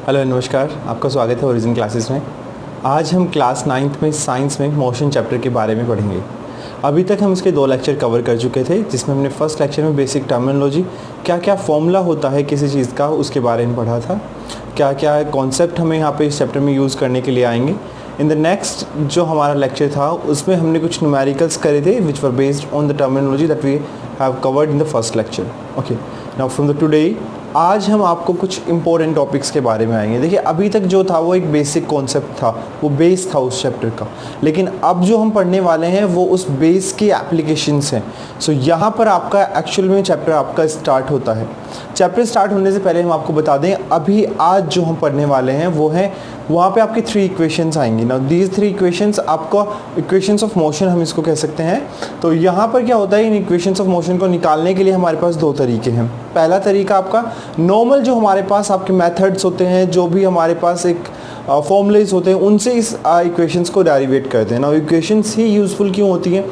Hello नमस्कार, आपका स्वागत है ओरिजिन क्लासेस में। आज हम क्लास 9th में साइंस में मोशन चैप्टर के बारे में पढ़ेंगे। अभी तक हम इसके 2 लेक्चर कवर कर चुके थे, जिसमें हमने फर्स्ट लेक्चर में बेसिक टर्मिनोलॉजी, क्या क्या फॉर्मूला होता है किसी चीज़ का, उसके बारे में पढ़ा था। क्या क्या कॉन्सेप्ट हमें यहाँ पे इस चैप्टर में यूज़ करने के लिए आएंगे। इन द नेक्स्ट जो हमारा लेक्चर था उसमें हमने कुछ न्यूमेरिकल्स करे थे which were based on the terminology that we have covered in the first lecture. Okay, now from the today आज हम आपको कुछ इंपॉर्टेंट टॉपिक्स के बारे में आएंगे। देखिए, अभी तक जो था वो एक बेसिक कॉन्सेप्ट था, वो बेस था उस चैप्टर का, लेकिन अब जो हम पढ़ने वाले हैं वो उस बेस की एप्लीकेशंस हैं। सो यहाँ पर आपका एक्चुअल में चैप्टर आपका स्टार्ट होता है। चैप्टर स्टार्ट होने से पहले हम आपको बता दें, अभी आज जो हम पढ़ने वाले हैं वो है, वहाँ पे आपकी 3 इक्वेशंस आएंगी ना। दीज 3 इक्वेशंस आपको इक्वेशंस ऑफ मोशन हम इसको कह सकते हैं। तो यहाँ पर क्या होता है, इन इक्वेशंस ऑफ मोशन को निकालने के लिए हमारे पास 2 तरीके हैं। पहला तरीका आपका नॉर्मल, जो हमारे पास आपके मेथड्स होते हैं, जो भी हमारे पास एक फॉर्मूलेज होते हैं, उनसे इस इक्वेशंस को डेरिवेट करते हैं ना। इक्वेशंस ही यूज़फुल क्यों होती हैं?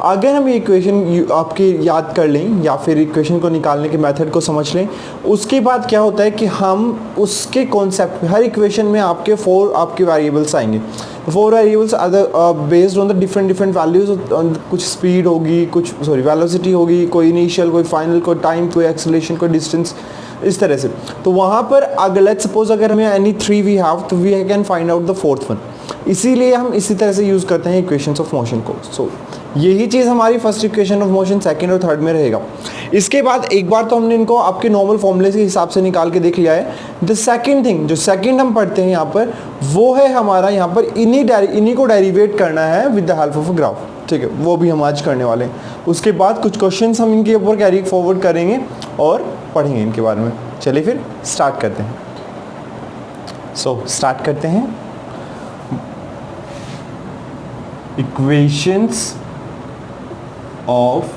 अगर हम ये इक्वेशन आपके याद कर लें या फिर इक्वेशन को निकालने के मेथड को समझ लें, उसके बाद क्या होता है कि हम उसके कॉन्सेप्ट, हर इक्वेशन में आपके 4 आपके वेरिएबल्स आएंगे। 4 variables based on the different values. कुछ स्पीड होगी, कुछ वेलोसिटी होगी, कोई इनिशियल, कोई फाइनल, कोई टाइम, कोई एक्सेलरेशन, कोई डिस्टेंस, इस तरह से। तो वहाँ पर अगर लेट्स सपोज अगर हमें एनी 3 वी हैव, तो we can find out the 4th one. इसीलिए हम इसी तरह से यूज़ करते हैं इक्वेशंस ऑफ मोशन को। सो यही चीज़ हमारी first equation of motion, second और थर्ड में रहेगा। इसके बाद एक बार तो हमने इनको आपके नॉर्मल फॉर्मूले के हिसाब से निकाल के देख लिया है। द सेकंड थिंग, जो सेकंड हम पढ़ते हैं यहाँ पर, वो है हमारा यहाँ पर इन्हीं को डेरिवेट करना है with the help of a graph. ठीक है, वो भी हम आज करने वाले हैं। उसके बाद कुछ क्वेश्चंस हम इनके ऊपर कैरी फॉरवर्ड करेंगे और पढ़ेंगे इनके बारे में। चलिए फिर स्टार्ट करते हैं। स्टार्ट करते हैं। Equations of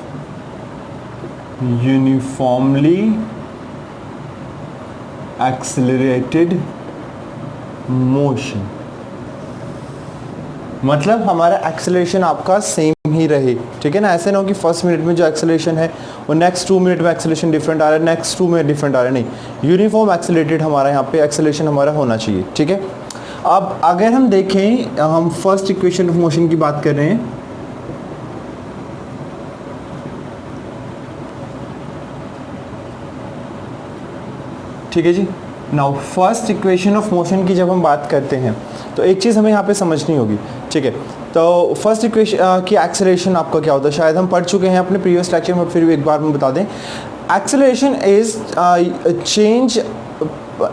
uniformly accelerated motion, मतलब हमारा एक्सेलरेशन आपका सेम ही रहे। ठीक है ना, ऐसे ना हो कि फर्स्ट मिनट में जो एक्सेलरेशन है वो नेक्स्ट 2 मिनट में एक्सेलरेशन डिफरेंट आ रहा है, नेक्स्ट 2 मिनट डिफरेंट आ रहा है। नहीं, यूनिफॉर्म एक्सेलरेटेड हमारा यहाँ पे एक्सेलरेशन हमारा होना चाहिए। ठीक है, अब अगर हम देखें, हम फर्स्ट इक्वेशन ऑफ मोशन की बात कर रहे हैं। ठीक है जी। Now first equation of motion की जब हम बात करते हैं तो एक चीज़ हमें यहाँ पे समझनी होगी। ठीक है, तो फर्स्ट इक्वेशन की एक्सेलरेशन आपका क्या होता है, शायद हम पढ़ चुके हैं अपने प्रीवियस लेक्चर में, फिर भी एक बार हम बता दें। Acceleration is change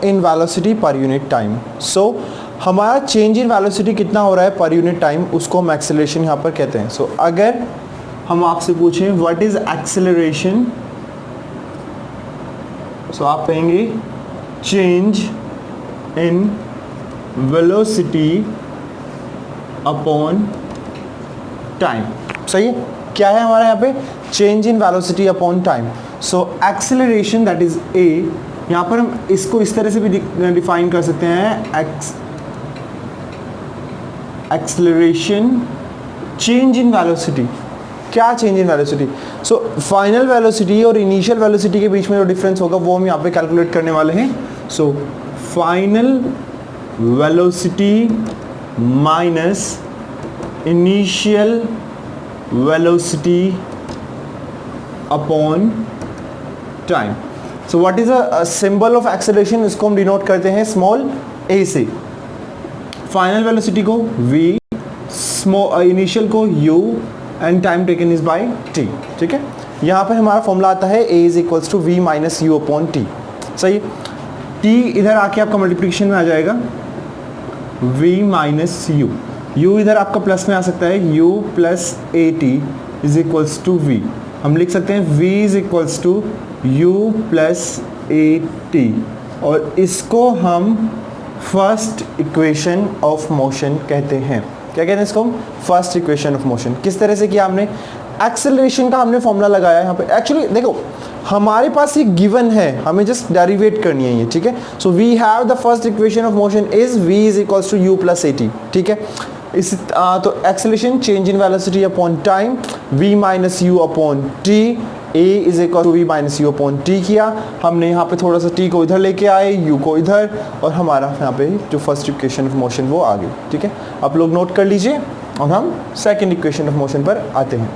in velocity per unit time. So हमारा चेंज इन वेलोसिटी कितना हो रहा है पर यूनिट टाइम, उसको हम एक्सेलरेशन यहाँ पर कहते हैं। सो अगर हम आपसे पूछें व्हाट इज एक्सेलरेशन, सो आप कहेंगे change in velocity upon time. सही है, क्या है हमारा यहाँ पे, change in velocity upon time. So acceleration that is a, यहाँ पर हम इसको इस तरह से भी डिफाइन कर सकते हैं, एक्सेलरेशन चेंज इन वेलोसिटी। क्या change in velocity? So final velocity और इनिशियल वेलोसिटी के बीच में जो डिफरेंस होगा वो हम यहाँ पे कैलकुलेट करने वाले हैं। So final velocity minus initial velocity upon time. So what is a symbol of acceleration, इसको हम डिनोट करते हैं स्मॉल a से। फाइनल वेलोसिटी को v, इनिशियल को u and time taken is by t। ठीक है, यहाँ पर हमारा फॉर्मूला आता है a is equals to v minus you upon t. सही, t इधर आके आपका मल्टीप्लिकेशन में आ जाएगा v माइनस यू, u इधर आपका प्लस में आ सकता है, u plus A t is equals to v। हम लिख सकते हैं v is equals to u plus A t, और इसको हम फर्स्ट इक्वेशन ऑफ मोशन कहते हैं। क्या कहते हैं इसको हम? First equation of motion. किस तरह से किया हमने? एक्सेलरेशन का हमने फॉर्मूला लगाया यहाँ पे। एक्चुअली देखो, हमारे पास ये गिवन है, हमें जस्ट डेरिवेट करनी है ये। ठीक है, so we have the first equation of motion is v is equals to u plus A t. ठीक है, तो acceleration change in velocity upon time, v minus you upon t a is equal to v minus you upon t किया, हमने यहाँ पे थोड़ा सा t को इधर लेके आए, u को इधर, और हमारा यहाँ पे जो फर्स्ट इक्वेशन ऑफ मोशन वो आ गई। ठीक है, आप लोग नोट कर लीजिए और हम सेकंड इक्वेशन ऑफ मोशन पर आते हैं।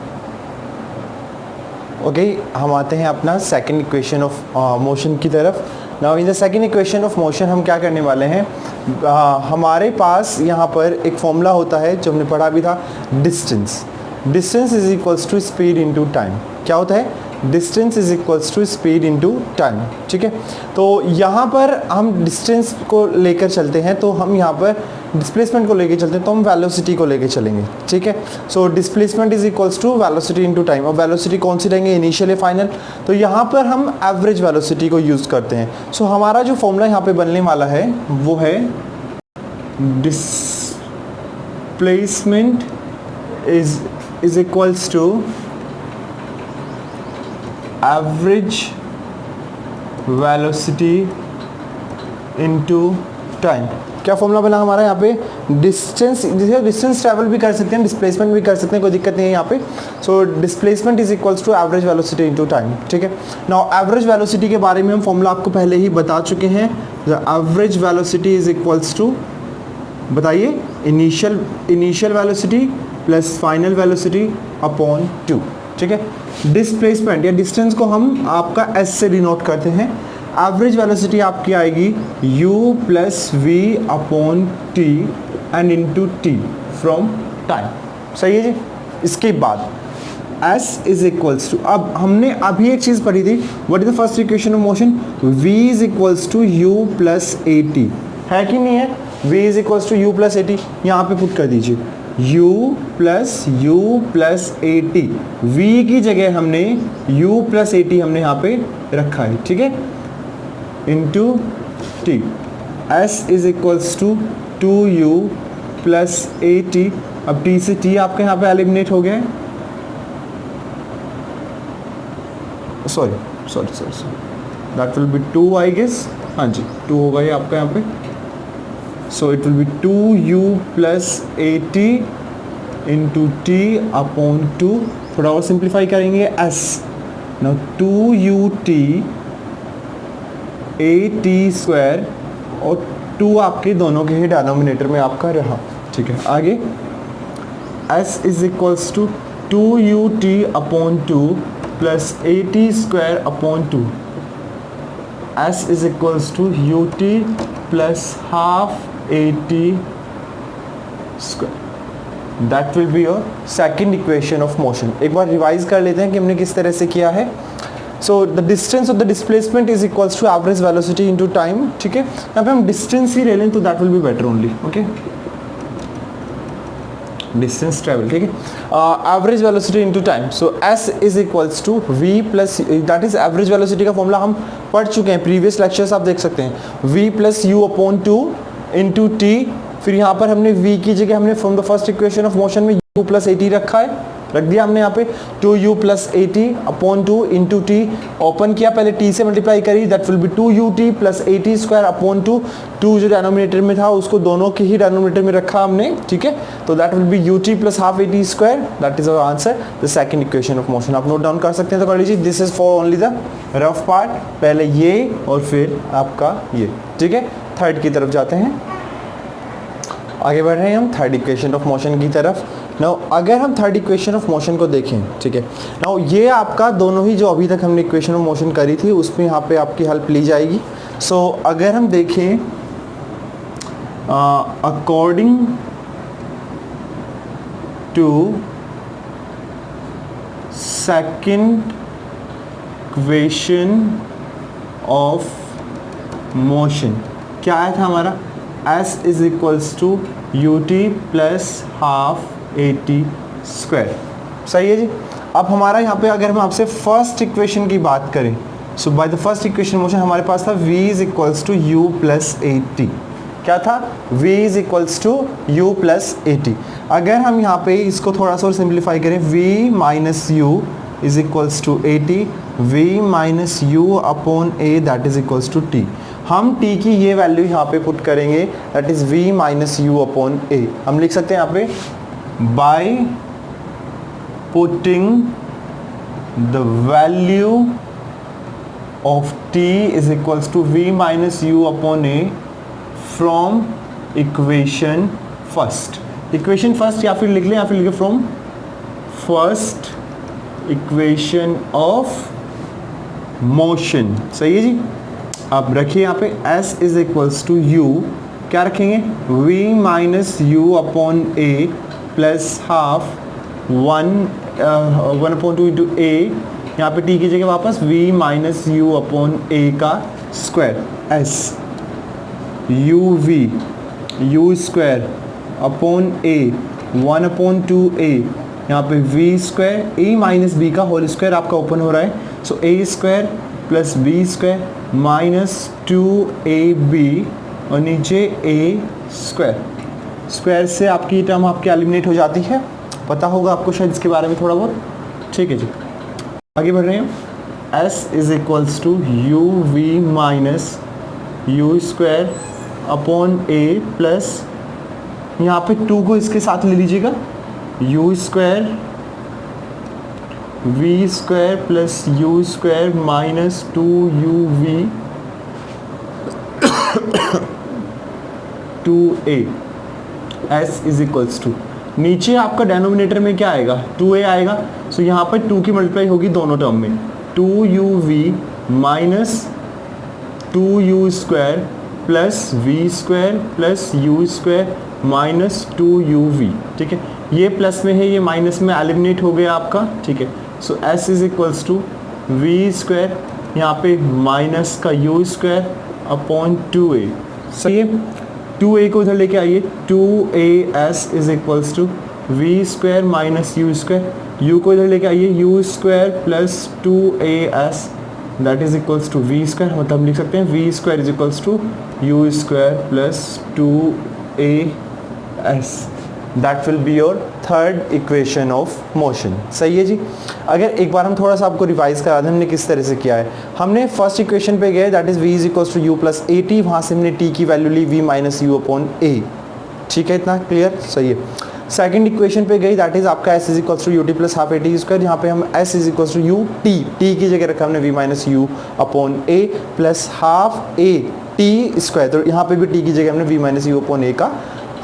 ओके, हम आते हैं अपना सेकंड इक्वेशन ऑफ मोशन की तरफ। Now in the second equation of motion हम क्या करने वाले हैं, हमारे पास यहाँ पर एक फॉर्मूला होता है जो हमने पढ़ा भी था, distance. Distance is equals to speed into time. क्या होता है, distance is equals to speed into time. ठीक है, तो यहाँ पर हम डिस्टेंस को लेकर चलते हैं, तो हम यहाँ पर डिस्प्लेसमेंट को लेकर चलते हैं, तो हम वेलोसिटी को लेकर चलेंगे। ठीक है, so displacement is equals to velocity into time. और वेलोसिटी कौन सी रहेंगे, इनिशियल या फाइनल, तो यहाँ पर हम एवरेज वेलोसिटी को यूज़ करते हैं। सो हमारा जो फॉर्मूला यहाँ पे बनने वाला है वो है displacement is equals to average velocity into time. क्या फॉर्मूला बना हमारा यहाँ पे, डिस्टेंस, जैसे डिस्टेंस ट्रैवल भी कर सकते हैं, डिस्प्लेसमेंट भी कर सकते हैं, कोई दिक्कत नहीं है यहाँ पे। So displacement is equals to average velocity into time. ठीक है, नाउ एवरेज वेलोसिटी के बारे में हम फॉर्मूला आपको पहले ही बता चुके हैं। The average velocity is equals to, बताइए, initial velocity plus final velocity upon 2। ठीक है, डिस्प्लेसमेंट या डिस्टेंस को हम आपका s से डिनोट करते हैं। एवरेज वेलोसिटी आपकी आएगी u plus v upon t and into t from time. सही है जी। इसके बाद s इज इक्वल्स टू, अब हमने अभी एक चीज़ पढ़ी थी, what is the first equation of motion, v is equals to u plus A t, है कि नहीं है, v is equals to u plus A t, यहाँ पे पुट कर दीजिए u प्लस ए टी, v की जगह हमने u प्लस ए टी हमने यहाँ पे रखा है। ठीक है, into t, s is equals to 2u plus A t. अब t से t आपके यहाँ पे एलिमिनेट हो गया है, sorry that will be 2 I guess, हाँ जी 2 होगा ये आपका यहाँ पे। So it will be 2u plus 80 into t upon 2, थोड़ा और सिंप्लीफाई करेंगे s। Now 2ut at square और 2 आपके दोनों के ही डिनोमिनेटर में आपका रहा। ठीक है, आगे s is equals to 2ut upon 2 plus 80 square upon 2, s is equals to ut plus half 80 square. That will be your second equation of motion. एक बार रिवाइज कर लेते हैं कि हमने किस तरह से किया है। So the distance of the displacement is equals to average velocity into time. ठीक है, यहाँ पे हम डिस्टेंस ही ले लें तो that will be better only. Okay, distance travel. ठीक है, average velocity into time. So s is equals to v plus, that is average velocity का फॉर्मूला हम पढ़ चुके हैं, प्रीवियस लेक्चर्स आप देख सकते हैं, v plus you upon 2 into T. फिर यहाँ पर हमने v की जगह हमने from the first equation of motion में u प्लस 80 रखा है, रख दिया हमने यहाँ पे 2u plus 80 upon 2 into T, open किया, पहले t से मल्टीप्लाई करी, that will B 2ut plus 80 square upon 2, 2 जो डिनोमिनेटर में था उसको दोनों के ही डिनोमिनेटर में रखा हमने। ठीक है, तो that will be ut plus half 80 square, that is our answer, the second equation of motion. आप नोट डाउन कर सकते हैं तो कर लीजिए, this is for only the rough part, पहले ये और फिर आपका ये। ठीक है, थर्ड की तरफ जाते हैं, आगे बढ़ रहे हैं हम थर्ड इक्वेशन ऑफ मोशन की तरफ। नाउ अगर हम थर्ड इक्वेशन ऑफ मोशन को देखें, ठीक है, नाउ ये आपका दोनों ही जो अभी तक हमने इक्वेशन ऑफ मोशन करी थी उसमें यहाँ पे आपकी हेल्प ली जाएगी। सो अगर हम देखें according to second equation of motion, क्या आया था हमारा, s is equals to ut plus half 80 square. सही है जी। अब हमारा यहाँ पे अगर हम आपसे फर्स्ट इक्वेशन की बात करें, so by the first equation motion हमारे पास था v is equals to u plus 80। क्या था, v is equals to u plus 80। अगर हम यहाँ पे इसको थोड़ा सा और सिंप्लीफाई करें, v minus u is equals to 80, v minus u upon a that is equals to t। हम t की ये वैल्यू यहाँ पे पुट करेंगे, that is v minus u upon a। हम लिख सकते हैं यहाँ पे by putting the value of t is equals to v minus you upon a from equation first. Equation first या फिर लिख लें, या फिर लिखे from first equation of motion. सही है जी। अब रखिए यहाँ पे s is equals to u, क्या रखेंगे v minus you upon a plus half 1 upon 2 into a, यहाँ पे t की जगह वापस v minus you upon a का square s u v u square upon a 1 upon 2a, यहाँ पे v square a minus b का whole square आपका ओपन हो रहा है, सो a square plus b square minus 2ab और नीचे a स्क्वायर। स्क्वायर से आपकी टर्म आपकी एलिमिनेट हो जाती है, पता होगा आपको शायद इसके बारे में थोड़ा बहुत। ठीक है जी, आगे बढ़ रहे हैं। s is equals to u v minus u square upon a plus, यहाँ पे 2 को इसके साथ ले लीजिएगा, u square v square plus u square minus 2uv 2a। s is equals to, नीचे आपका डेनोमिनेटर में क्या आएगा 2a आएगा, सो यहाँ पर 2 की मल्टीप्लाई होगी दोनों टर्म में, 2uv minus 2u square plus v square plus u square minus 2uv। ठीक है, ये प्लस में है, ये माइनस में एलिमिनेट हो गया आपका। ठीक है, so s is equals to v square, यहाँ पे माइनस का u स्क्वायर अपॉन 2a। सही है, 2a को इधर लेके आइए, 2as is equals to v square minus u square, u को इधर लेके आइए, u square plus 2as that is equals to v square, मतलब हम लिख सकते हैं v square is equals to u square plus 2as। That will be your third equation of motion. सही है जी। अगर एक बार हम थोड़ा सा आपको रिवाइज करा दें हमने किस तरह से किया है। हमने फर्स्ट इक्वेशन पे गए, that is v is equals to you plus A t, वहाँ से हमने t की वैल्यू ली v minus you upon a। ठीक है, इतना क्लियर। सही है। सेकंड इक्वेशन पे गई, दैट इज आपका s is equals to U T plus half A T square, यहाँ पे हम s is equals to you t, t की जगह रखा हमने v minus you upon a plus half a t square, तो यहाँ पे भी t की जगह हमने v minus you upon a का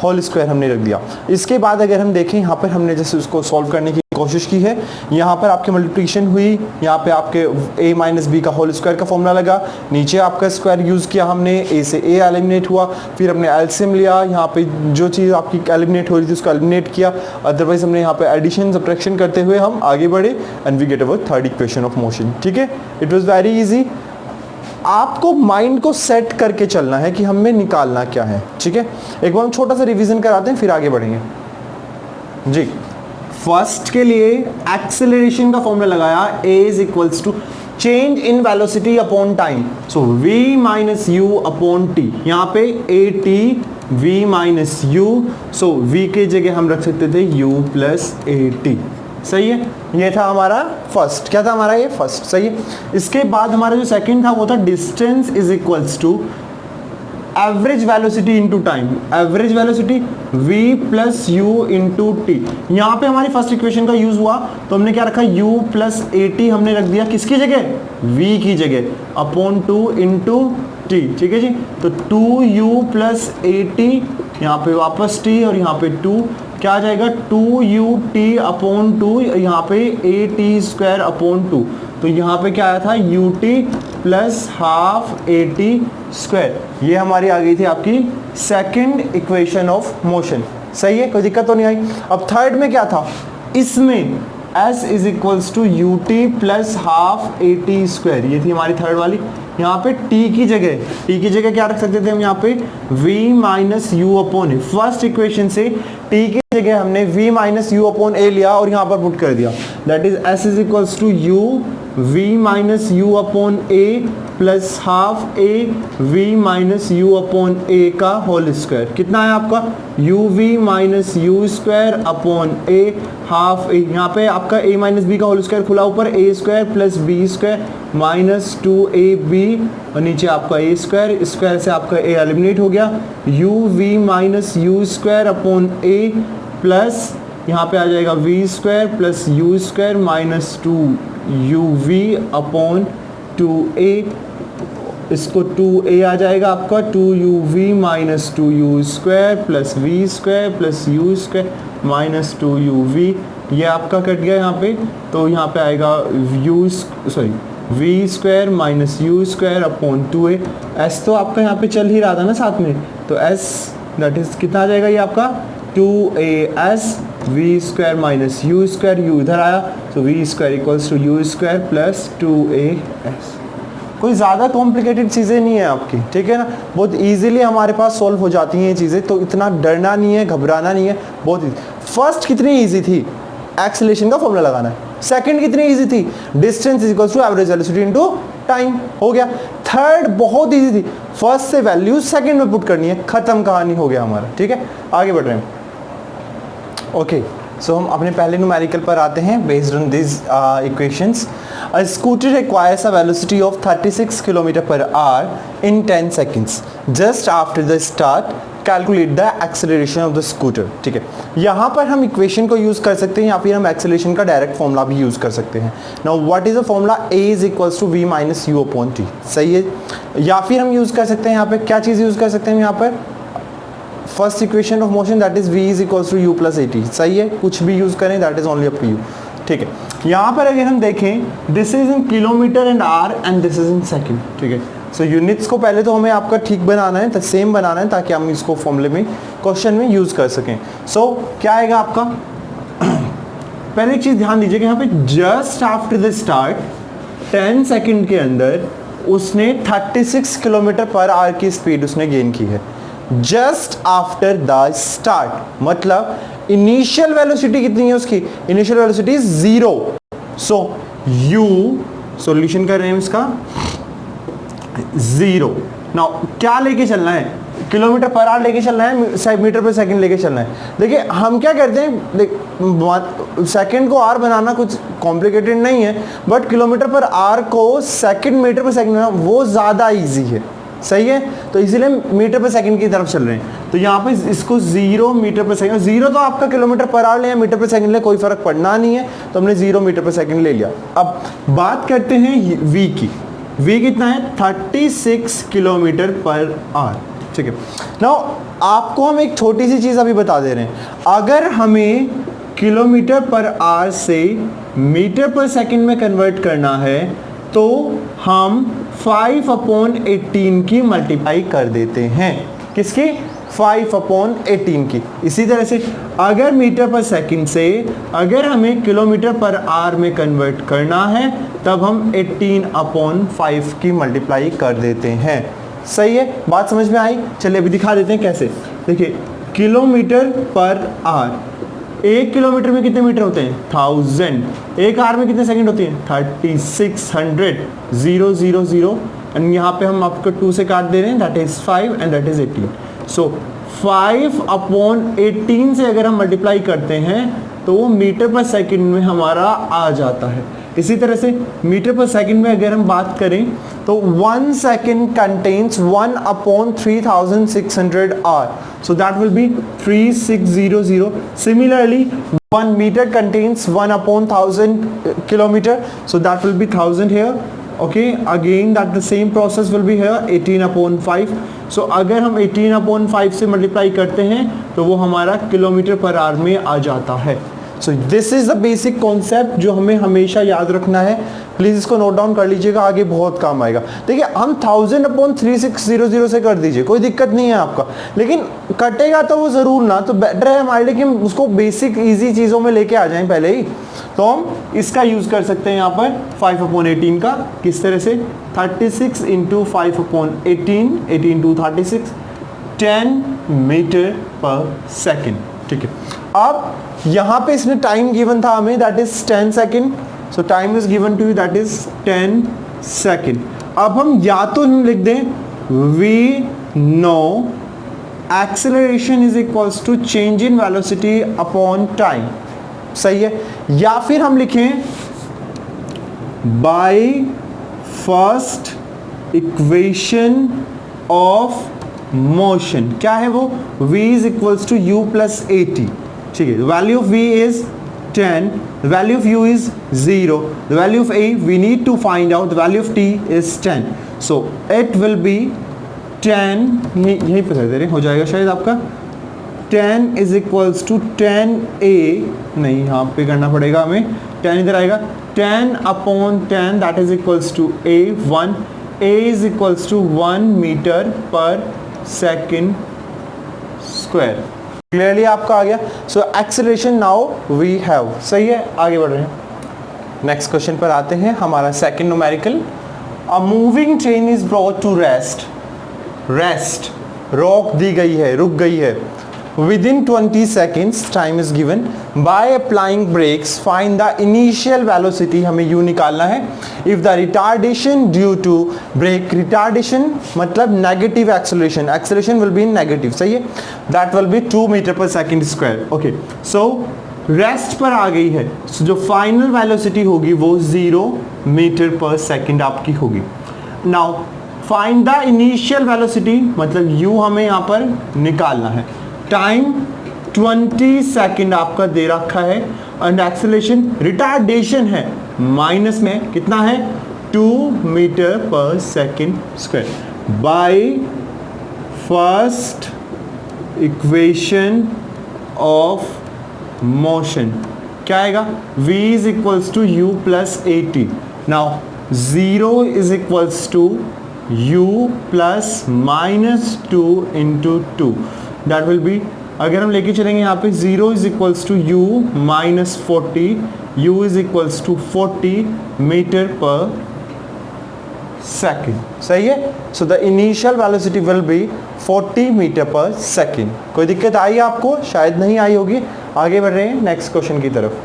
होल स्क्वायर हमने रख दिया। इसके बाद अगर हम देखें यहाँ पर हमने जैसे उसको सॉल्व करने की कोशिश की है, यहाँ पर आपके मल्टीप्लिकेशन हुई, यहाँ पे आपके a माइनस बी का होल स्क्वायर का फॉर्मूला लगा, नीचे आपका स्क्वायर यूज़ किया हमने, a से a एलिमिनेट हुआ, फिर हमने एलसीएम लिया, यहाँ पे जो चीज़ आपकी एलिमिनेट हो रही थी उसको एलिमिनेट किया, अदरवाइज हमने यहाँ पे एडिशन सब्ट्रैक्शन करते हुए हम आगे बढ़े and we get our third equation of motion. ठीक है, इट वॉज वेरी ईजी। आपको माइंड को सेट करके चलना है कि हमें निकालना क्या है। ठीक है, एक बार हम छोटा सा रिवीजन कराते हैं फिर आगे बढ़ेंगे जी। फर्स्ट के लिए एक्सेलरेशन का फॉर्मूला लगाया, a is equals to change in velocity upon time, so v minus you upon t, यहाँ पे a t v minus u, so v के जगह हम रख सकते थे u प्लस ए टी। सही है, ये था हमारा फर्स्ट, क्या था हमारा ये फर्स्ट। सही है। इसके बाद हमारा जो सेकंड था वो था distance is equals to average velocity into time, average velocity v plus u into t. यहाँ पे हमारी फर्स्ट इक्वेशन का यूज हुआ तो हमने क्या रखा u प्लस ए टी हमने रख दिया किसकी जगह, v की जगह अपॉन 2 इंटू टी। ठीक है जी, तो 2u प्लस ए टी, यहाँ पे वापस t और यहाँ पे 2, क्या आ जाएगा 2ut अपॉन 2, यहाँ पे ए टी स्क्वायर अपॉन 2, तो यहाँ पे क्या आया था ut plus half A T square. ये हमारी आ गई थी आपकी सेकंड इक्वेशन ऑफ मोशन। सही है, कोई दिक्कत तो नहीं आई। अब थर्ड में क्या था, इसमें s is equals to U T plus half A T square, ये थी हमारी थर्ड वाली। यहाँ पे t की जगह क्या रख सकते थे हम, यहाँ पे v minus you upon a. First equation से t की जगह हमने v माइनस यू अपॉन ए लिया और यहाँ पर पुट कर दिया, that is s is equals to u v minus you upon a plus half a v minus you upon a का होल स्क्वायर। कितना है आपका u v minus u square upon a half a, यहाँ पे आपका a minus b का whole square खुला, ऊपर a square plus b square minus 2ab और नीचे आपका a स्क्वायर, स्क्वायर से आपका a एलिमिनेट हो गया, u v minus u square upon a plus यहाँ पे आ जाएगा v square plus u square minus 2 uv upon 2a, इसको 2a आ जाएगा आपका 2uv minus 2u square plus v square plus u square minus 2uv, ये आपका कट गया यहाँ पे, तो यहाँ पे आएगा v square minus u square upon 2a। s तो आपका यहाँ पे चल ही रहा था ना साथ में, तो s दैट इज कितना आ जाएगा ये आपका 2as v square minus u square, u इधर आया तो v square equals to u square plus 2as। कोई ज़्यादा कॉम्प्लिकेटेड चीज़ें नहीं है आपकी, ठीक है ना, बहुत इजीली हमारे पास सॉल्व हो जाती हैं ये चीज़ें, तो इतना डरना नहीं है, घबराना नहीं है, बहुत ईजी। फर्स्ट कितनी इजी थी, एक्सेलरेशन का फॉर्मूला लगाना है। सेकंड कितनी इजी थी, distance is equals to average velocity into time, हो गया। थर्ड बहुत इजी थी, फर्स्ट से वैल्यू सेकंड में पुट करनी है, खत्म कहानी, हो गया हमारा, ठीक है। आगे बढ़ रहे हैं। ओके सो हम अपने पहले न्यूमेरिकल पर आते हैं। Based on this equations, a scooter requires a velocity of 36 kilometre per our in 10 seconds just after the start, calculate the acceleration of the scooter. ठीक है, यहाँ पर हम इक्वेशन को यूज़ कर सकते हैं या फिर हम एक्सेलरेशन का डायरेक्ट फॉर्मूला भी यूज़ कर सकते हैं। Now what is the formula, a is equals to v minus you upon t, सही है। या फिर हम यूज़ कर सकते हैं यहाँ पे क्या चीज़ यूज़ कर सकते हैं यहाँ पर, first equation of motion that is v is equals to u plus at, सही है। कुछ भी यूज़ करें that is only up to you, ठीक है। यहाँ पर अगर हम देखें, this is in kilometre and hour and this is in second, ठीक है। सो यूनिट्स को पहले तो हमें आपका ठीक बनाना है, सेम बनाना है, ताकि हम इसको फॉर्मूले में क्वेश्चन में यूज़ कर सकें। सो क्या आएगा आपका, पहले एक चीज़ ध्यान दीजिए कि यहाँ पे just after the start 10 second के अंदर उसने 36 किलोमीटर पर आवर की स्पीड उसने गेन की है। जस्ट आफ्टर द स्टार्ट मतलब इनिशियल वेलोसिटी कितनी है उसकी, इनिशियल वेलोसिटी 0। सो u सॉल्यूशन कर रहे हैं इसका 0। नाउ क्या लेके चलना है, किलोमीटर पर आवर लेके चलना है, मीटर पर सेकंड लेके चलना है। देखिए हम क्या करते हैं, सेकंड को आर बनाना कुछ कॉम्प्लिकेटेड नहीं है, बट किलोमीटर पर आर को सेकंड मीटर पर सेकंड बनाना वो ज़्यादा इजी है, सही है। तो इसीलिए मीटर पर सेकंड की तरफ चल रहे हैं। तो यहाँ पे इसको 0 मीटर पर सेकंड, 0 तो आपका किलोमीटर पर आवर ले या मीटर पर सेकंड ले, कोई फर्क पड़ना नहीं है, तो हमने 0 मीटर पर सेकंड ले लिया। अब बात करते हैं v की, v कितना है 36 किलोमीटर पर आवर, ठीक है। नाउ आपको हम एक छोटी सी चीज़ अभी बता दे रहे हैं, अगर हमें किलोमीटर पर आवर से मीटर पर सेकंड में कन्वर्ट करना है तो हम 5/18 की मल्टीप्लाई कर देते हैं, किसकी, 5/18 की। इसी तरह से अगर मीटर पर सेकंड से अगर हमें किलोमीटर पर आवर में कन्वर्ट करना है तब हम 18/5 की मल्टीप्लाई कर देते हैं, सही है। बात समझ में आई, चलिए अभी दिखा देते हैं कैसे। देखिए किलोमीटर पर आवर, 1 किलोमीटर में कितने मीटर होते हैं 1000, 1 आवर में कितने सेकंड होती हैं 3600, 000 एंड यहाँ पे हम आपको 2 से काट दे रहे हैं, that is 5 and that is 18। सो 5/18 से अगर हम मल्टीप्लाई करते हैं तो वो मीटर पर सेकंड में हमारा आ जाता है। इसी तरह से मीटर पर सेकंड में अगर हम बात करें तो 1 second contains 1/3600 hour, so that will be 3600. Similarly 1 meter contains 1/1000 kilometer, so that will be 1000 here. Okay, again that the same process will be here 18/5. so अगर हम 18/5 से मल्टीप्लाई करते हैं तो वो हमारा किलोमीटर पर आवर में आ जाता है। So this is the basic concept जो हमें हमेशा याद रखना है, प्लीज़ इसको नोट डाउन कर लीजिएगा, आगे बहुत काम आएगा। देखिए हम 1000/3600 से कर दीजिए, कोई दिक्कत नहीं है आपका, लेकिन कटेगा तो वो ज़रूर ना, तो बेटर है हमारे लिए कि हम उसको बेसिक इजी चीज़ों में लेके आ जाएं पहले ही। तो हम इसका यूज़ कर सकते हैं यहाँ पर 5/18 का, किस तरह से 36 × 5/18, 18 2 36, 10 मीटर पर सेकेंड, ठीक है। अब यहाँ पे इसने टाइम गिवन था हमें, that is 10 second, so time is given to you that is 10 second. अब हम या तो हम लिख दें we know acceleration is equals to change in velocity upon time, सही है, या फिर हम लिखें by first equation of motion, क्या है वो, v is equals to u plus at, ठीक है। Value of v is 10, the value of u is 0, the value of a we need to find out, the value of t is 10, so it will be 10, यहीं पे कर दे रहे, हो जाएगा शायद आपका 10 इज इक्वल्स टू 10a, नहीं यहाँ पे करना पड़ेगा हमें, 10 इधर आएगा, 10 upon 10 that is equals to a is equals to 1 metre per second square. Clearly आपका आ गया। So acceleration now we have, सही है, आगे बढ़ रहे हैं। नेक्स्ट क्वेश्चन पर आते हैं, हमारा second numerical, a moving train is brought to rest, रोक दी गई है, रुक गई है, within 20 seconds time is given, by applying brakes find the initial velocity, हमें u निकालना है, if the retardation due to brake, retardation मतलब negative acceleration will be in negative, सही है, that will be 2 meter per second square। okay, so rest पर आ गई है, so जो फाइनल वेलोसिटी होगी वो 0 मीटर पर सेकेंड आपकी होगी। Now find the initial velocity, मतलब u हमें यहाँ पर निकालना है, टाइम 20 सेकेंड आपका दे रखा है, एंड एक्सेलरेशन रिटार्डेशन है माइनस में, कितना है 2 metre per second square. By first equation of motion क्या आएगा, v is equals to u plus at, now 0 is equals to u plus minus 2 into 2, that will be, अगर हम लेके चलेंगे यहाँ पे 0 is equals to u minus 40, u is equals to 40 metre per second, सही है। So the initial velocity will be 40 metre per second. कोई दिक्कत आई आपको, शायद नहीं आई होगी। आगे बढ़ रहे हैं नेक्स्ट क्वेश्चन की तरफ,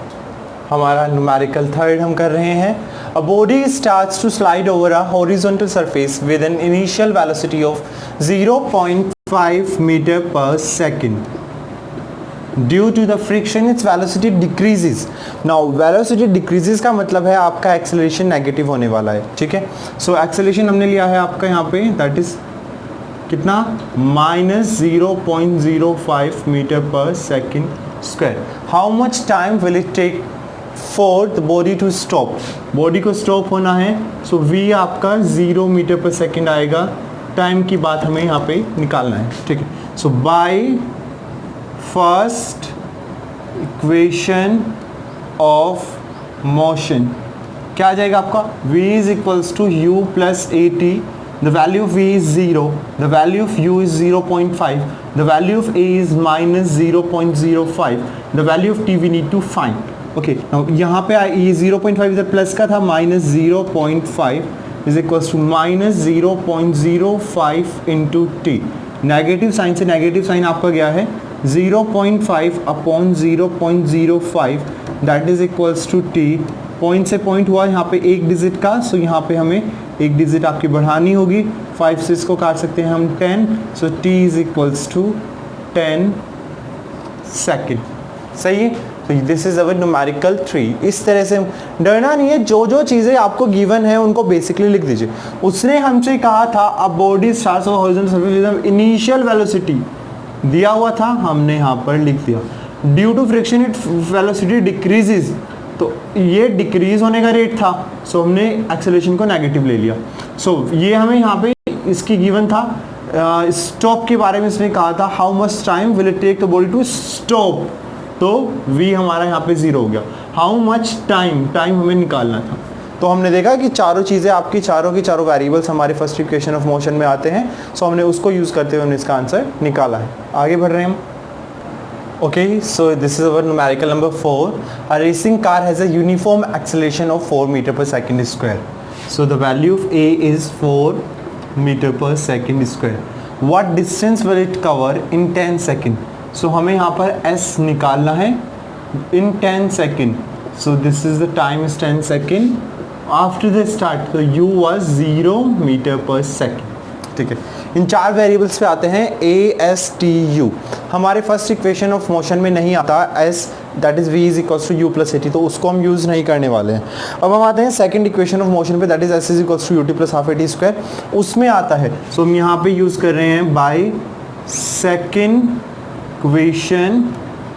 हमारा न्यूमेरिकल थर्ड हम कर रहे हैं, a body starts to slide over a horizontal surface with an initial velocity of 0.5 meter per second. Due to the friction its velocity decreases. Now velocity decreases का मतलब है आपका एक्सेलरेशन नेगेटिव होने वाला है, ठीक है। सो एक्सेलरेशन हमने लिया है आपका यहाँ पे, दैट इज कितना, minus 0.05 metre per second square. How much time will it take for the body to stop, body को स्टॉप होना है, सो v आपका 0 मीटर पर सेकेंड आएगा, टाइम की बात हमें यहाँ पे निकालना है, ठीक है। So by first equation of motion क्या आ जाएगा आपका, v is equals to u plus at, the value of v is 0, the value of u is 0.5, the value of a is minus 0.05, the value of t we need to find। Okay, यहाँ पे ये 0.5 इधर plus का था, minus 0.5 is equals to minus 0.05 into T, negative sign से negative sign आपका गया है, 0.5 upon 0.05 that is equals to T, point से पॉइंट हुआ यहाँ पे एक डिजिट का, सो यहाँ पे हमें एक डिजिट आपकी बढ़ानी होगी, 5 से इसको काट सकते हैं हम 10, so T is equals to 10 second, सही है। तो दिस इज अवर न्यूमेरिकल 3। इस तरह से डरना नहीं है, जो जो चीज़ें आपको गिवन है उनको बेसिकली लिख दीजिए। उसने हमसे कहा था अब body starts off horizontal surface with initial velocity दिया हुआ था, हमने यहाँ पर लिख दिया, due to friction it velocity decreases, तो ये डिक्रीज होने का रेट था, सो हमने एक्सेलरेशन को नेगेटिव ले लिया। सो ये हमें यहाँ पे इसकी गिवन था, स्टॉप के बारे में इसने कहा था, how much time will it take the body to stop, तो v हमारा यहाँ पे 0 हो गया। हाउ मच टाइम, टाइम हमें निकालना था, तो हमने देखा कि चारों चीज़ें आपकी चारों की चारों वेरिएबल्स हमारे फर्स्ट इक्वेशन ऑफ मोशन में आते हैं, सो हमने उसको यूज़ करते हुए हमने इसका आंसर निकाला है। आगे बढ़ रहे हैं हम। Okay, so this is our numerical number 4. A racing car has a uniform acceleration of 4 meter per second square. So the value of A is 4 meter per second square. What distance will it cover in 10 second? So हमें यहाँ पर S निकालना है in 10 second. So this is the time is 10 second. After the start, so U was 0 meter per second. ठीक है, इन चार variables पे आते हैं A, S, T, U. हमारे फर्स्ट इक्वेशन ऑफ मोशन में नहीं आता S, that is V is equals to U plus AT, तो उसको हम यूज़ नहीं करने वाले हैं। अब हम आते हैं सेकंड इक्वेशन ऑफ मोशन पे, that is S is equals to UT plus half AT square, उसमें आता है। सो हम यहाँ पे यूज़ कर रहे हैं by second equation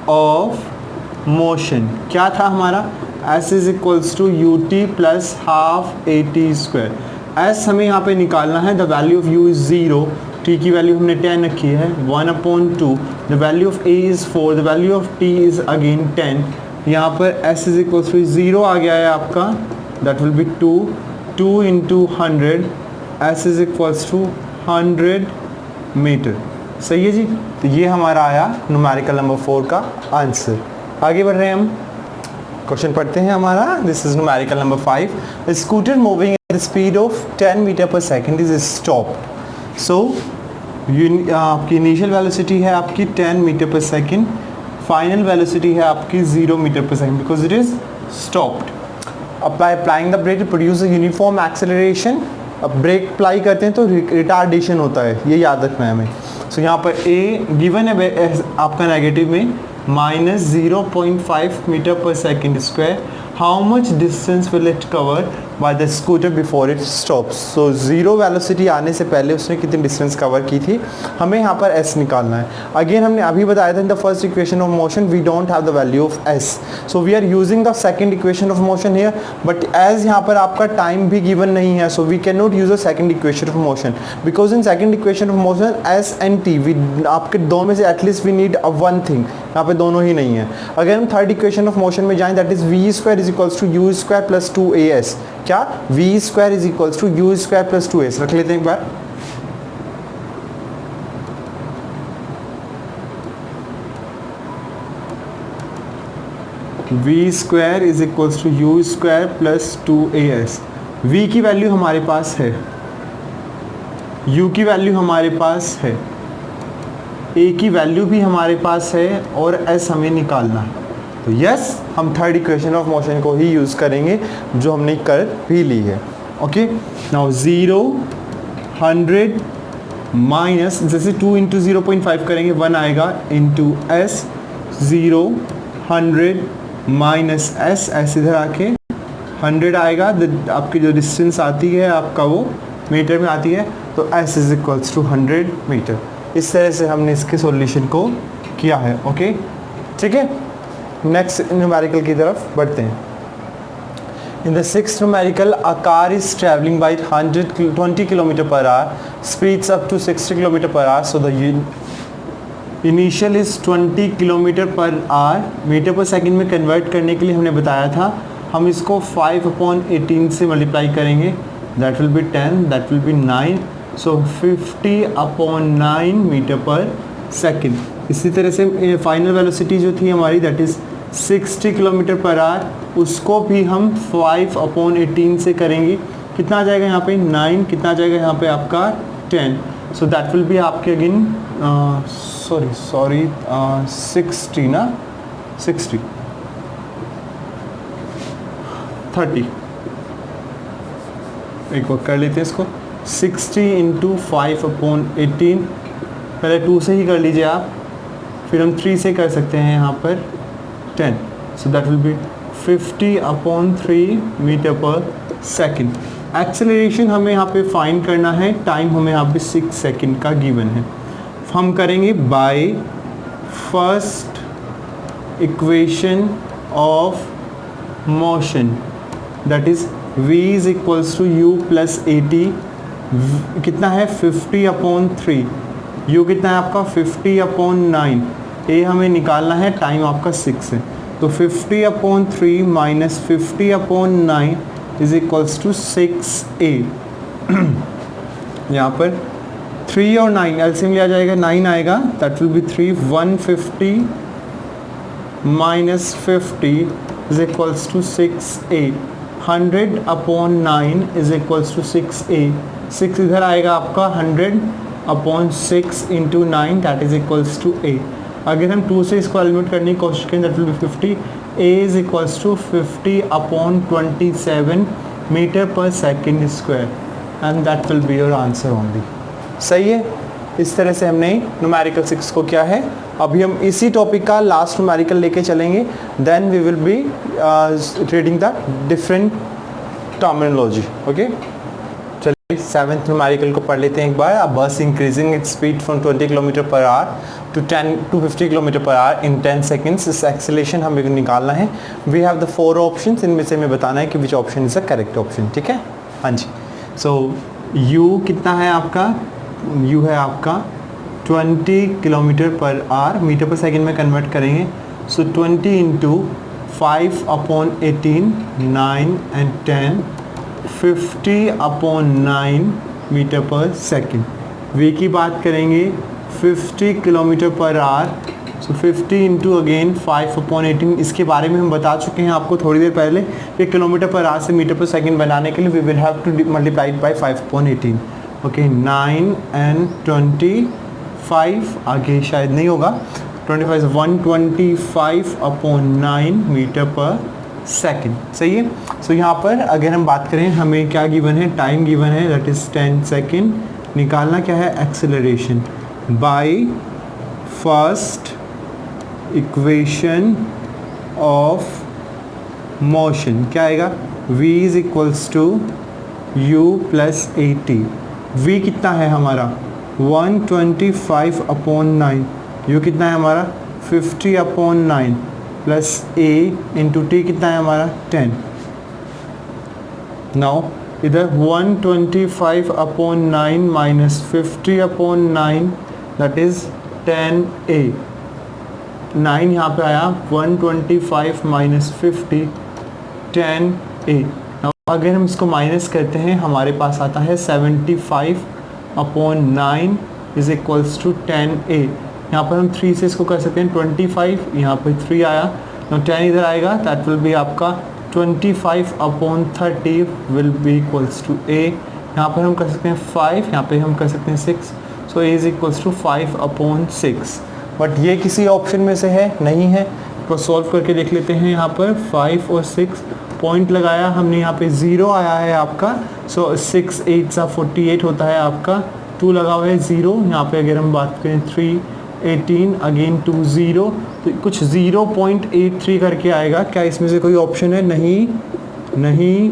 of motion क्या था हमारा, s is equals to U T plus half A T square. s हमें यहाँ पे निकालना है, the value of u is 0, t की वैल्यू हमने 10 रखी है, 1/2, the value of a is 4, the value of t is again 10। यहाँ पर s इज इक्वल्स टू 0 आ गया है आपका, that will be 2 into 100, s is equals to 100 metre. सही है जी, तो ये हमारा आया न्यूमेरिकल नंबर 4 का आंसर। आगे बढ़ रहे हैं हम, क्वेश्चन पढ़ते हैं हमारा। This is numerical number 5। Scooter moving at the speed of 10 metre per second is stopped. So आपकी इनिशियल वेलोसिटी है आपकी 10 metre per second, final velocity है आपकी 0 metre per second because it is stopped. Applying the brake to produce a uniform acceleration. अब brake apply करते हैं तो retardation होता है, ये याद रखना है हमें। सो यहाँ पर ए गिवन है आपका नेगेटिव में -0.5 metre per second square. How much distance will it cover by the scooter before it stops. So zero velocity आने से पहले उसने कितनी डिस्टेंस कवर की थी, हमें यहाँ पर एस निकालना है। अगेन हमने अभी बताया था in the first equation of motion we don't have the value of S, so we are using the second equation of motion here, but as यहाँ पर आपका टाइम भी गिवन नहीं है, so we can not use the second equation of motion because in second equation of motion S and T we आपके दो में से at least we need one thing, यहाँ पे दोनों ही नहीं है। अगर हम थर्ड इक्वेशन ऑफ मोशन में जाएं that is v square is equals to u square plus 2as। क्या v square is equals to u square plus 2as रख लेते हैं एक बार। V square is equals to u square plus 2as। v की value हमारे पास है, u की वैल्यू हमारे पास है, a की वैल्यू भी हमारे पास है और s हमें निकालना है। तो यस हम थर्ड इक्वेशन ऑफ मोशन को ही यूज़ करेंगे जो हमने कर भी ली है। ओके नाउ 0 100 माइनस जैसे 2 इंटू 0.5 करेंगे 1 आएगा इंटू s 0 100 माइनस s इधर आके 100 आएगा, आपकी जो डिस्टेंस आती है आपका वो मीटर में आती है, तो s is equals to 100 metre. इस तरह से हमने इसके सॉल्यूशन को किया है। ओके ठीक है, नेक्स्ट न्यूमेरिकल की तरफ बढ़ते हैं। In the sixth numerical a car is travelling by 120 kilometre per hour, speeds up to 60 kilometre per hour, so the initial is 20 kilometre per hour. Metre per second में convert करने के लिए हमने बताया था हम इसको 5/18 से मल्टीप्लाई करेंगे, that will be 10, that will be 9, so 50/9 metre per second. इसी तरह से फाइनल वेलोसिटी जो थी हमारी that is 60 kilometre per hour, उसको भी हम 5/18 से करेंगे, कितना आ जाएगा यहाँ पे 9, कितना आ जाएगा यहाँ पे आपका 10, सो दैट विल बी आपके अगेन सॉरी 60 ना 60 30 एक बार कर लेते हैं इसको 60 इंटू 5/18, पहले 2 से ही कर लीजिए आप, फिर हम 3 से कर सकते हैं यहाँ पर 10, so that will be 50/3 metre per second. Acceleration हमें यहाँ पे फाइंड करना है, टाइम हमें यहाँ पे 6 सेकंड का गिवन है। हम करेंगे by first equation of motion that is v is equals to you plus A T, कितना है 50/3, u कितना है आपका 50/9, a हमें निकालना है, टाइम आपका 6 है, तो 50/3 minus 50/9 is equals to 6a। यहाँ पर 3 और 9 एलसीएम लिया जाएगा, 9 आएगा, that will be 3, 150 minus 50 is equals to 6a, 100/9 is equals to 6a, 6 इधर आएगा आपका 100/6 into 9 that is equals to a। अगर हम 2 से इसको एलिमिनेट करने की कोशिश करें that will be 50, a is equals to 50/27 metre per second square and that will be your answer only. सही है, इस तरह से हमने न्यूमेरिकल 6 को किया है। अभी हम इसी टॉपिक का लास्ट न्यूमेरिकल लेके चलेंगे, then we will be reading the different terminology. Okay चलिए 7th न्यूमेरिकल को पढ़ लेते हैं एक बार। अ बस increasing its speed from 20 kilometre per our to 50 kilometre per our in 10 seconds. इस एक्सेलेरेशन हमें निकालना है। वी हैव द 4 ऑप्शंस, इनमें से हमें बताना है कि which option is the correct option. ठीक है, हाँ जी। सो u कितना है आपका, u है आपका 20 kilometre per hour, metre per second में कन्वर्ट करेंगे। सो 20 into 5/18, 9 and 10, 50/9 metre per second. v की बात करेंगे 50 किलोमीटर पर आवर। सो 50 इंटू अगेन 5/18, इसके बारे में हम बता चुके हैं आपको थोड़ी देर पहले कि किलोमीटर पर आवर से मीटर पर सेकंड बनाने के लिए we will have to multiply by 5/18। Okay, 9 and 25, आगे शायद नहीं होगा, 25 125/9 मीटर पर सेकंड। सही है। सो यहाँ पर अगर हम बात करें, हमें क्या गिवन है, टाइम गिवन है, दैट इज़ 10 सेकेंड। निकालना क्या है, acceleration by first equation of motion. क्या आएगा, v is equals to u plus 80। v कितना है हमारा 125/9, u कितना है हमारा 50/9 प्लस a इंटू t कितना है हमारा 10। नाउ इधर 125/9 माइनस 50/9 दैट इज 10a। 9 यहाँ पे आया, 125 माइनस 50 10a। अगर हम इसको माइनस करते हैं हमारे पास आता है 75/9 इज इक्वल्स टू 10a। यहाँ पर हम 3 से इसको कर सकते हैं 25, यहाँ पर 3 आया, तो 10 इधर आएगा, दैट विल बी आपका 25/30 will be equals to a। यहाँ पर हम कर सकते हैं 5, यहाँ पे हम कर सकते हैं 6, so a is equals to 5/6। But ये किसी ऑप्शन में से है नहीं है, तो सॉल्व करके देख लेते हैं। यहाँ पर 5 और 6 पॉइंट लगाया हमने, यहाँ पे 0 आया है आपका, सो 6 8 सा 48 होता है आपका, 2 लगा हुआ है 0। यहाँ पे अगर हम बात करें 3 18 अगेन 2 0, तो कुछ 0.83 करके आएगा। क्या इसमें से कोई ऑप्शन है, नहीं नहीं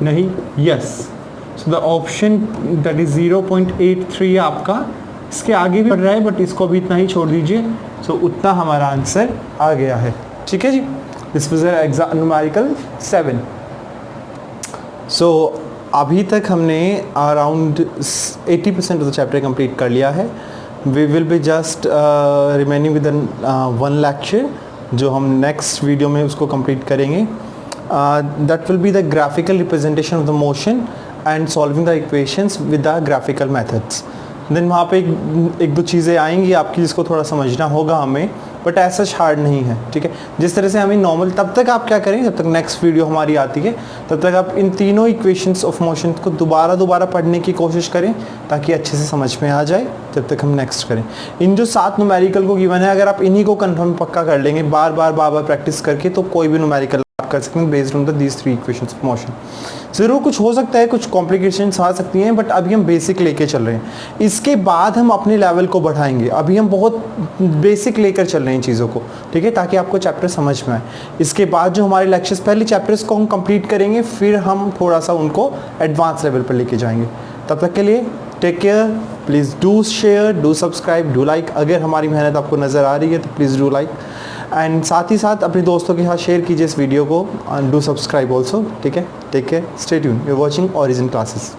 नहीं, yes. So the option that is 0.83 आपका, इसके आगे भी बढ़ रहा है बट इसको भी इतना ही छोड़ दीजिए। सो उतना हमारा आंसर आ गया है। ठीक है जी, दिस वाज एग्जाम न्यूमेरिकल 7। सो अभी तक हमने around 80% of the chapter complete कर लिया है। We will be just remaining with 1 lecture, जो हम नेक्स्ट वीडियो में उसको कंप्लीट करेंगे। That will be the graphical representation of the motion and solving the equations with the graphical methods. Then वहाँ पे एक दो चीज़ें आएंगी आपकी जिसको थोड़ा समझना होगा हमें, बट ऐसा हार्ड नहीं है। ठीक है, जिस तरह से हमें नॉर्मल, तब तक आप क्या करें, जब तक नेक्स्ट वीडियो हमारी आती है तब तक आप इन तीनों इक्वेशंस ऑफ मोशन को दोबारा पढ़ने की कोशिश करें ताकि अच्छे से समझ में आ जाए, जब तक हम नेक्स्ट करें। इन जो 7 न्यूमेरिकल को गिवन है, अगर आप इन्हीं को कंफर्म पक्का कर लेंगे बार बार प्रैक्टिस करके, तो कोई भी न्यूमेरिकल आप कर सकते हैं based on the these 3 equations of motion. ज़रूर कुछ हो सकता है, कुछ कॉम्प्लिकेशंस आ सकती हैं, बट अभी हम बेसिक लेके चल रहे हैं। इसके बाद हम अपने लेवल को बढ़ाएंगे, अभी हम बहुत बेसिक लेकर चल रहे हैं चीज़ों को। ठीक है, ताकि आपको चैप्टर समझ में आए। इसके बाद जो हमारे लेक्चर्स, पहले चैप्टर्स को हम कंप्लीट करेंगे, फिर हम थोड़ा सा उनको एडवांस लेवल पर लेके जाएंगे। तब तक के लिए take care, please do share, do subscribe, do like. अगर हमारी मेहनत आपको नज़र आ रही है तो प्लीज़ डू लाइक, एंड साथ ही साथ अपने दोस्तों के साथ शेयर कीजिए इस वीडियो को, डू सब्सक्राइब ऑल्सो। ठीक है, take care, stay tune, you are watching Origin classes.